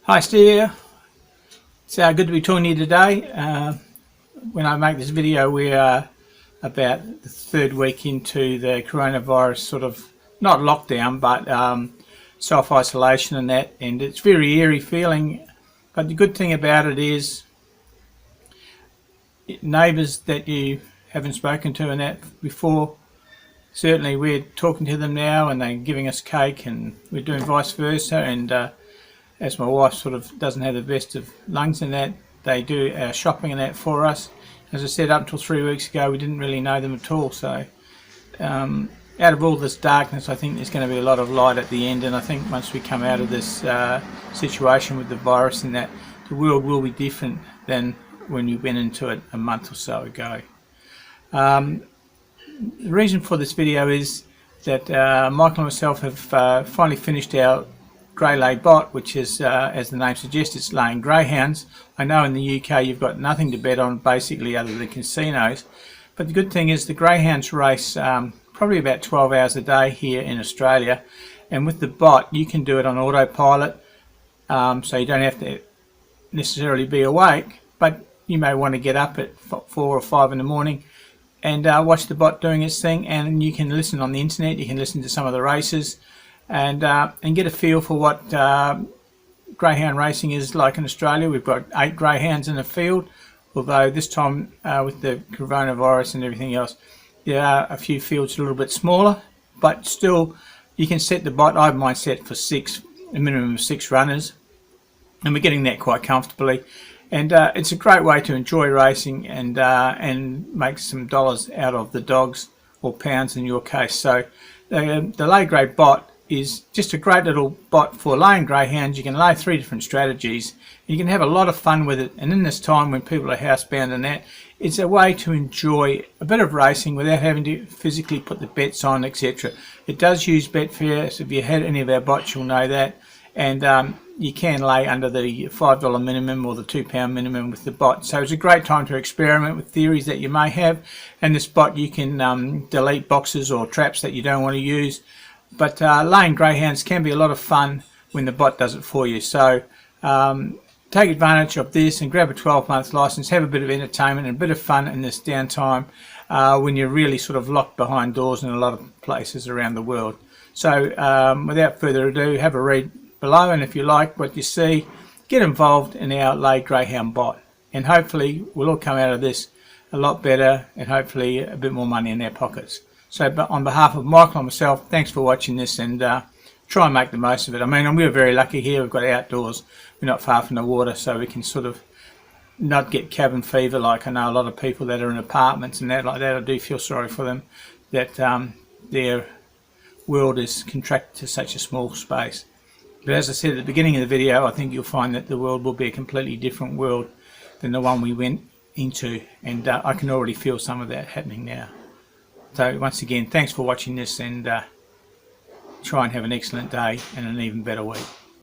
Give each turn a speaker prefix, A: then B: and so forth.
A: Hi Steve, it's good to be talking to you today. When I make this video, we are about the third week into the coronavirus sort of, not lockdown, but self-isolation and that, and it's very eerie feeling. But the good thing about it is neighbours that you haven't spoken to and that before, certainly we're talking to them now and they're giving us cake, and we're doing vice versa. And as my wife sort of doesn't have the best of lungs and that, they do our shopping and that for us. As I said, up until 3 weeks ago, we didn't really know them at all. So out of all this darkness, I think there's going to be a lot of light at the end. And I think once we come out of this situation with the virus and that, the world will be different than when we went into it a month or so ago. The reason for this video is that Michael and myself have finally finished our grey lay bot, which is, as the name suggests, it's laying greyhounds. I know in the UK you've got nothing to bet on basically other than casinos, but the good thing is the greyhounds race probably about 12 hours a day here in Australia, and with the bot you can do it on autopilot, so you don't have to necessarily be awake, but you may want to get up at 4 or 5 in the morning and watch the bot doing its thing, and you can listen on the internet, you can listen to some of the races and get a feel for what greyhound racing is like in Australia. We've got 8 greyhounds in the field, although this time with the coronavirus and everything else, there are a few fields a little bit smaller, but still you can set the bot. I have mine set for 6, a minimum of 6 runners, and we're getting that quite comfortably. And it's a great way to enjoy racing and make some dollars out of the dogs, or pounds in your case. So the lay grey bot is just a great little bot for laying greyhounds. You can lay 3 different strategies. You can have a lot of fun with it, and in this time when people are housebound and that, it's a way to enjoy a bit of racing without having to physically put the bets on, etc. It does use Betfair, so if you had any of our bots you'll know that, and you can lay under the $5 minimum or the £2 minimum with the bot. So it's a great time to experiment with theories that you may have, and this bot you can delete boxes or traps that you don't want to use. But laying greyhounds can be a lot of fun when the bot does it for you. So take advantage of this and grab a 12-month license, have a bit of entertainment and a bit of fun in this downtime when you're really sort of locked behind doors in a lot of places around the world. So without further ado, have a read below, and if you like what you see, get involved in our lay greyhound bot, and hopefully we'll all come out of this a lot better and hopefully a bit more money in our pockets. So on behalf of Michael and myself, thanks for watching this, and try and make the most of it. I mean, we're very lucky here. We've got outdoors. We're not far from the water, so we can sort of not get cabin fever like I know a lot of people that are in apartments and that like that. I do feel sorry for them that their world is contracted to such a small space. But as I said at the beginning of the video, I think you'll find that the world will be a completely different world than the one we went into, and I can already feel some of that happening now. So once again, thanks for watching this, and try and have an excellent day and an even better week.